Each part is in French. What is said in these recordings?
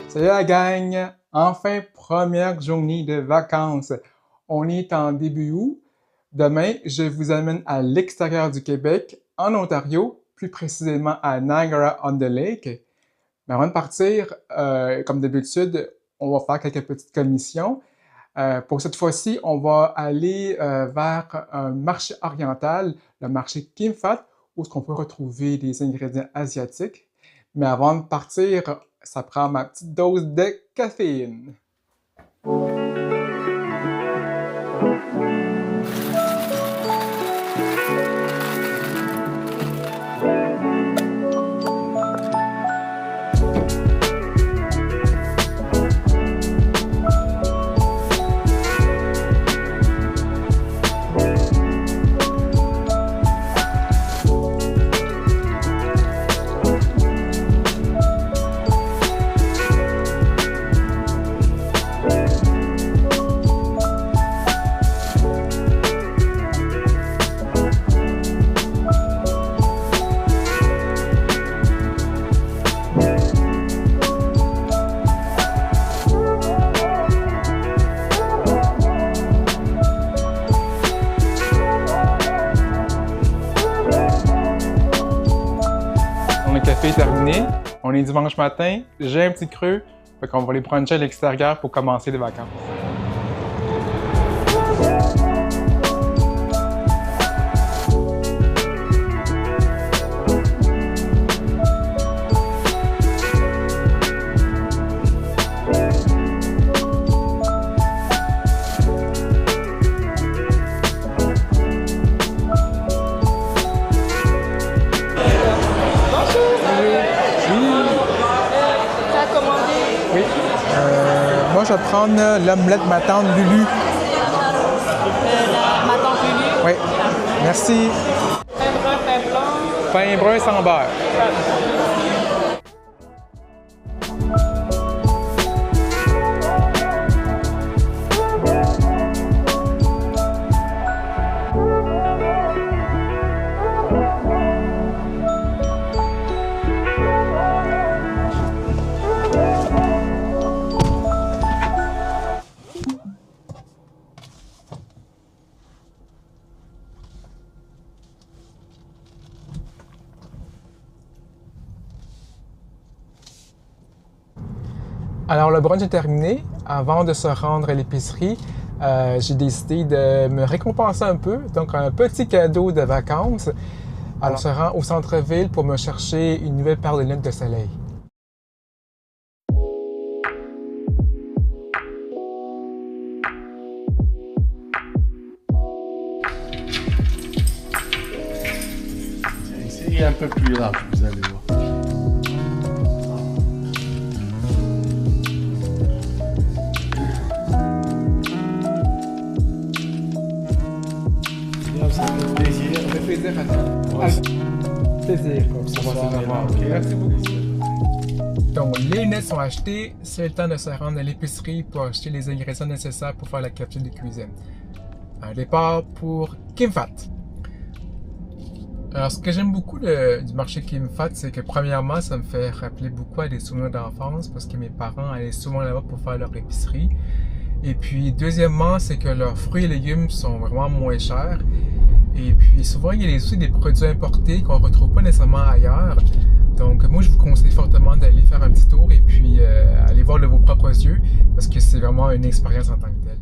Salut la gang! Enfin, première journée de vacances. On est en début août. Demain, je vous amène à l'extérieur du Québec, en Ontario, plus précisément à Niagara-on-the-Lake. Mais avant de partir, comme d'habitude, on va faire quelques petites commissions. Pour cette fois-ci, on va aller vers un marché oriental, le marché Kim Fat, où on peut retrouver des ingrédients asiatiques. Mais avant de partir, ça prend ma petite dose de caféine. Le café est terminé, on est dimanche matin, j'ai un petit creux, fait qu'on va aller bruncher à l'extérieur pour commencer les vacances. Moi, je vais prendre l'omelette ma tante Lulu. Ma tante Lulu? Oui. Merci. Pain brun, pain blanc. Pain brun sans beurre. Alors, le brunch est terminé. Avant de se rendre à l'épicerie, j'ai décidé de me récompenser un peu. Donc, un petit cadeau de vacances. Alors, on se rend au centre-ville pour me chercher une nouvelle paire de lunettes de soleil. Ici, un peu plus large, vous allez voir. Ça fait plaisir. Ça fait plaisir à toi. Plaisir, comme ça. Merci beaucoup. Donc, les lunettes sont achetées. C'est le temps de se rendre à l'épicerie pour acheter les ingrédients nécessaires pour faire la capsule de cuisine. Un départ pour Kim Fat. Alors, ce que j'aime beaucoup du marché Kim Fat, c'est que premièrement, ça me fait rappeler beaucoup à des souvenirs d'enfance parce que mes parents allaient souvent là-bas pour faire leur épicerie. Et puis, deuxièmement, c'est que leurs fruits et légumes sont vraiment moins chers. Et puis, souvent, il y a aussi des produits importés qu'on ne retrouve pas nécessairement ailleurs. Donc, moi, je vous conseille fortement d'aller faire un petit tour et puis aller voir de vos propres yeux parce que c'est vraiment une expérience en tant que telle.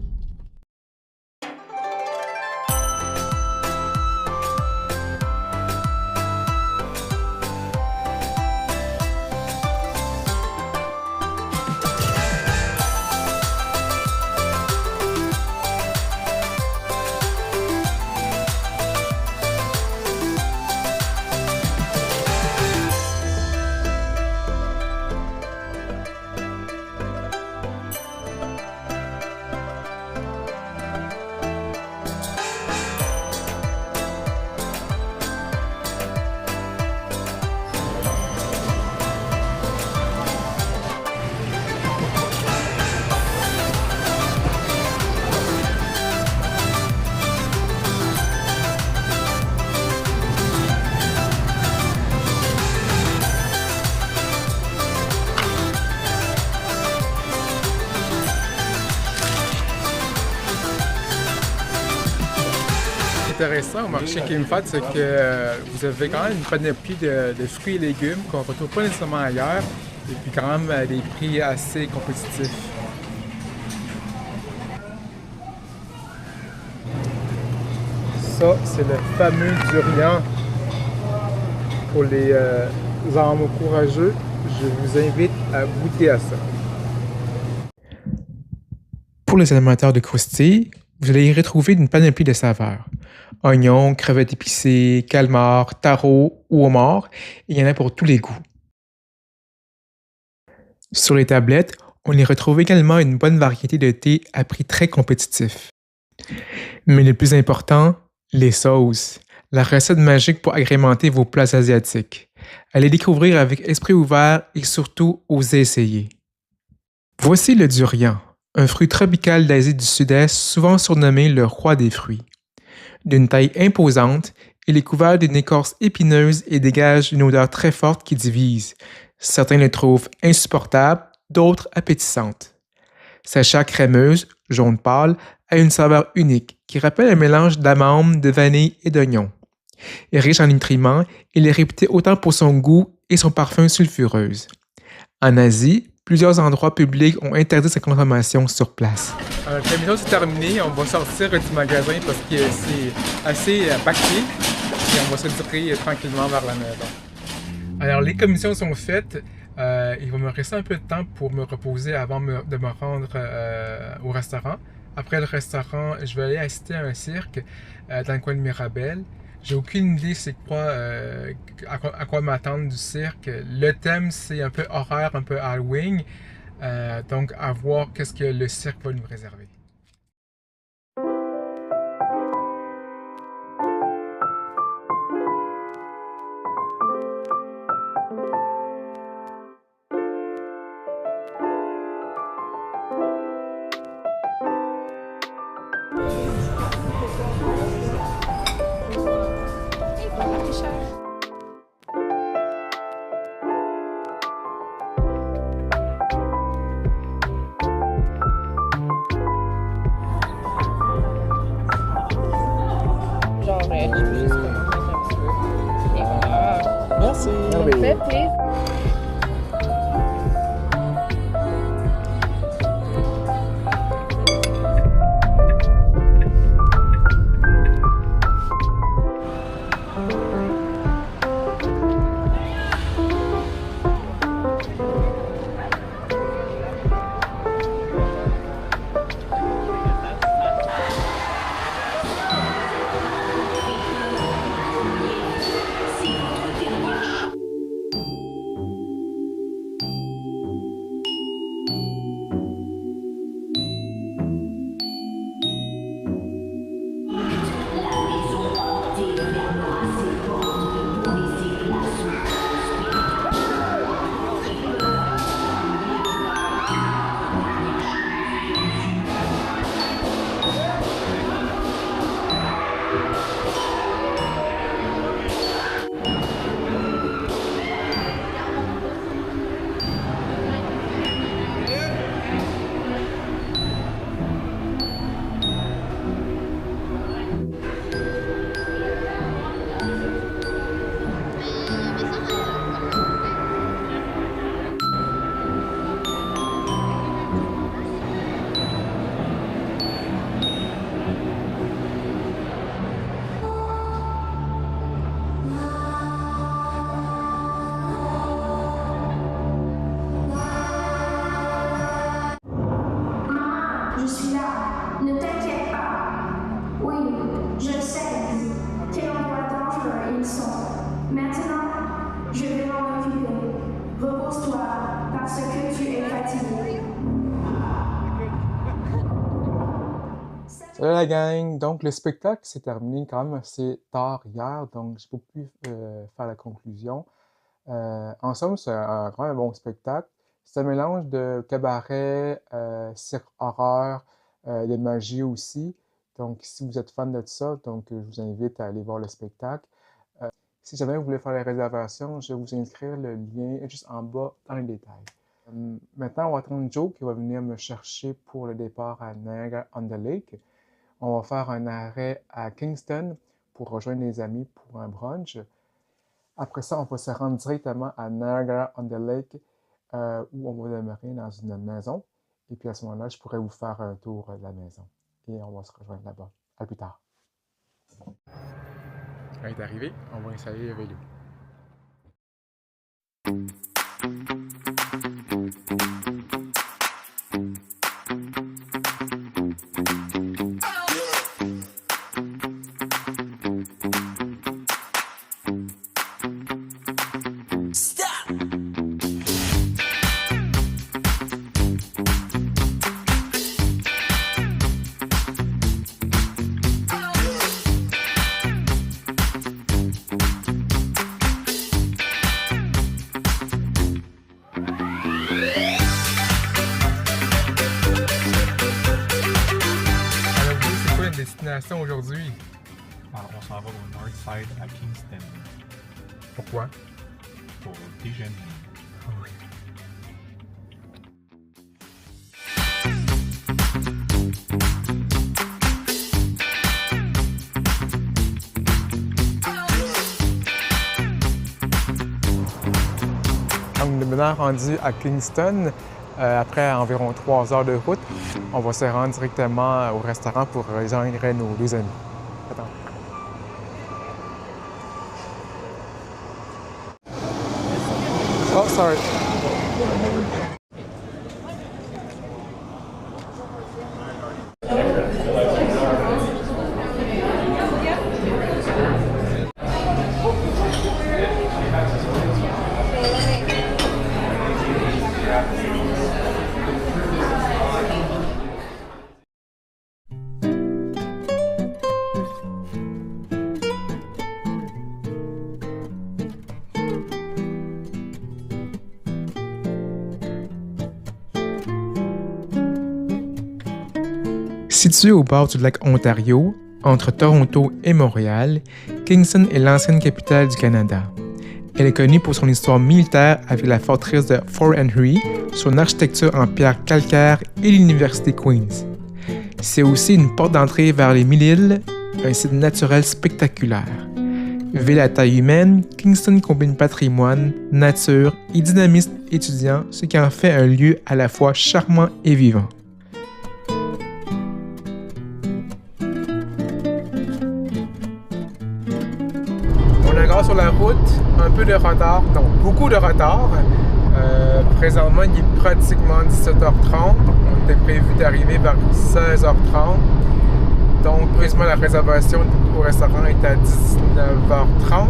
Intéressant au marché Kimfat, c'est que vous avez quand même une panoplie de fruits et légumes qu'on ne retrouve pas nécessairement ailleurs, et puis quand même à des prix assez compétitifs. Ça, c'est le fameux durian. Pour les âmes courageux, je vous invite à goûter à ça. Pour les amateurs de croustilles, vous allez y retrouver une panoplie de saveurs. Oignons, crevettes épicées, calmars, tarots ou homards, il y en a pour tous les goûts. Sur les tablettes, on y retrouve également une bonne variété de thé à prix très compétitif. Mais le plus important, les sauces. La recette magique pour agrémenter vos plats asiatiques. Allez découvrir avec esprit ouvert et surtout osez essayer. Voici le durian, un fruit tropical d'Asie du Sud-Est souvent surnommé le roi des fruits. D'une taille imposante, il est couvert d'une écorce épineuse et dégage une odeur très forte qui divise. Certains le trouvent insupportable, d'autres appétissante. Sa chair crémeuse, jaune pâle, a une saveur unique qui rappelle un mélange d'amandes, de vanille et d'oignons. Riche en nutriments, il est réputé autant pour son goût et son parfum sulfureuse. En Asie, plusieurs endroits publics ont interdit sa consommation sur place. L'émission c'est terminé, on va sortir du magasin parce que c'est assez bâclé et on va se diriger tranquillement vers la maison. Alors les commissions sont faites, il va me rester un peu de temps pour me reposer avant de me rendre au restaurant. Après le restaurant, je vais aller assister à un cirque dans le coin de Mirabel. J'ai aucune idée c'est quoi, à quoi m'attendre du cirque. Le thème c'est un peu horreur, un peu Halloween. Donc à voir qu'est-ce que le cirque va nous réserver. Merci. Ça fait plaisir. Salut la gang! Donc, le spectacle s'est terminé quand même assez tard hier, donc j'ai pas pu faire la conclusion. En somme, c'est vraiment un bon spectacle. C'est un mélange de cabaret, cirque horreur, de magie aussi. Donc, si vous êtes fan de ça, donc je vous invite à aller voir le spectacle. Si jamais vous voulez faire les réservations, je vais vous inscrire le lien juste en bas dans les détails. Maintenant, on va attendre Joe qui va venir me chercher pour le départ à Niagara-on-the-Lake. On va faire un arrêt à Kingston pour rejoindre les amis pour un brunch. Après ça, on va se rendre directement à Niagara-on-the-Lake où on va demeurer dans une maison. Et puis à ce moment-là, je pourrais vous faire un tour de la maison. Et on va se rejoindre là-bas. À plus tard. Quand il est arrivé, on va installer le vélo. Destination aujourd'hui. Alors, on s'en va au Northside à Kingston Pourquoi? pour déjeuner. Oui. Donc, nous sommes maintenant rendus à Kingston. Après environ 3 heures de route, on va se rendre directement au restaurant pour rejoindre nos deux amis. Attends. Oh, sorry. Située au bord du lac Ontario, entre Toronto et Montréal, Kingston est l'ancienne capitale du Canada. Elle est connue pour son histoire militaire avec la forteresse de Fort Henry, son architecture en pierre calcaire et l'université Queen's. C'est aussi une porte d'entrée vers les Mille-Îles, un site naturel spectaculaire. Ville à taille humaine, Kingston combine patrimoine, nature et dynamisme étudiant, ce qui en fait un lieu à la fois charmant et vivant. On est encore sur la route, un peu de retard, non, beaucoup de retard. Présentement, il est pratiquement 17h30. On était prévu d'arriver vers 16h30. Donc, précisément, la réservation au restaurant est à 19h30.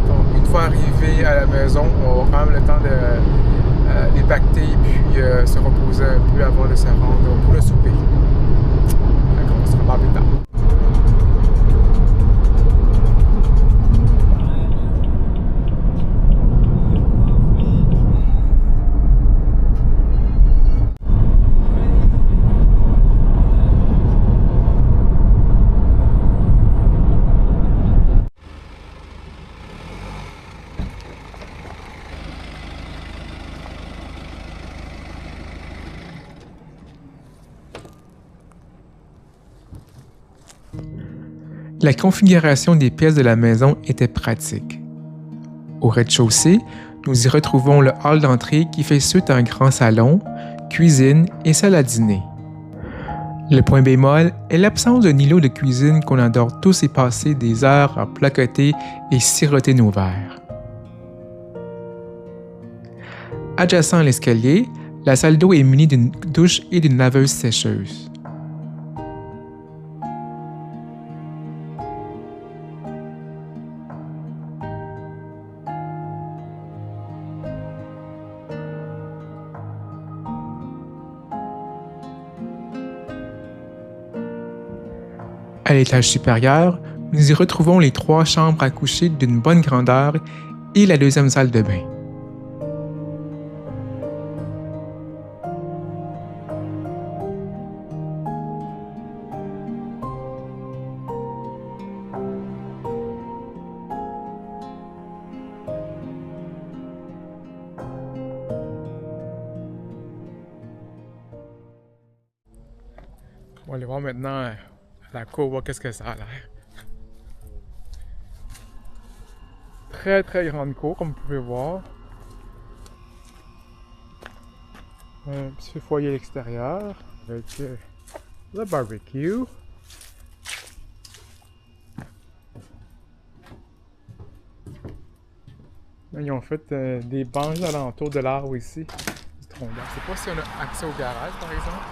Donc, une fois arrivé à la maison, on aura quand même le temps de dépacter puis se reposer un peu avant de se rendre pour le souper. Donc, on se reparle plus tard. La configuration des pièces de la maison était pratique. Au rez-de-chaussée, nous y retrouvons le hall d'entrée qui fait suite à un grand salon, cuisine et salle à dîner. Le point bémol est l'absence d'un îlot de cuisine qu'on adore tous y passer des heures à placoter et siroter nos verres. Adjacent à l'escalier, la salle d'eau est munie d'une douche et d'une laveuse sécheuse. À l'étage supérieur, nous y retrouvons les 3 chambres à coucher d'une bonne grandeur et la deuxième salle de bain. On va aller voir maintenant à la cour, voir qu'est-ce que ça a l'air. Très très grande cour, comme vous pouvez voir. Un petit foyer à l'extérieur avec le barbecue. Là, ils ont fait des bancs alentour de l'arbre ici. Du tronc d'arbre. Je sais pas si on a accès au garage par exemple.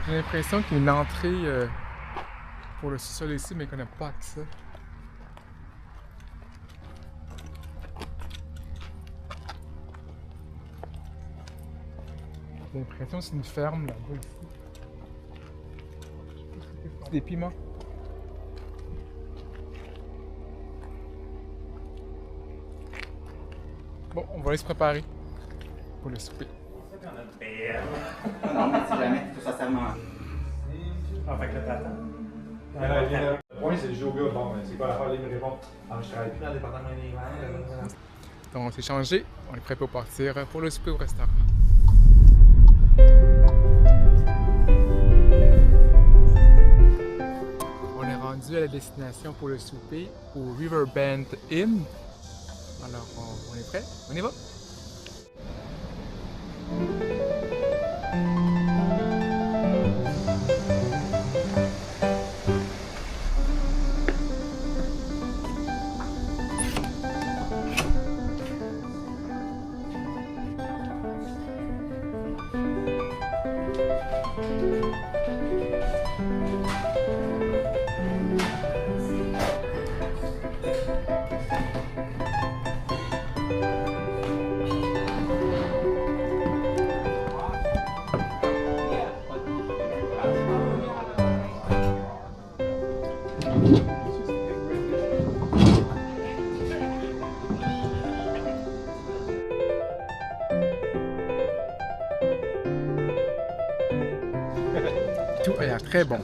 J'ai l'impression qu'il y a une entrée pour le sous-sol ici, mais qu'on n'a pas accès. J'ai l'impression que c'est une ferme là-bas ici. C'est des piments. Bon, on va aller se préparer pour le souper. Non, mais si jamais, tout ça serment. Ah, fait que là, t'attends. Le point, c'est le jeu au gars. Bon, c'est quoi l'affaire? Il me répond. Ah, je travaille plus dans le département des ventes. Donc on s'est changé, on est prêt pour partir pour le souper au restaurant. On est rendu à la destination pour le souper au Riverbend Inn. Alors on est prêt? On y va? Tout a l'air très bon.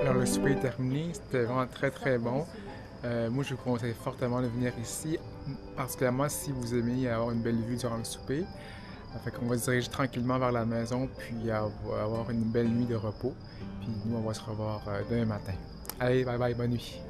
Alors le souper est terminé, c'était vraiment très très bon. Moi je vous conseille fortement de venir ici, particulièrement si vous aimez avoir une belle vue durant le souper. Fait qu'on va se diriger tranquillement vers la maison, puis avoir une belle nuit de repos. Puis nous on va se revoir demain matin. Allez, bye bye, bonne nuit.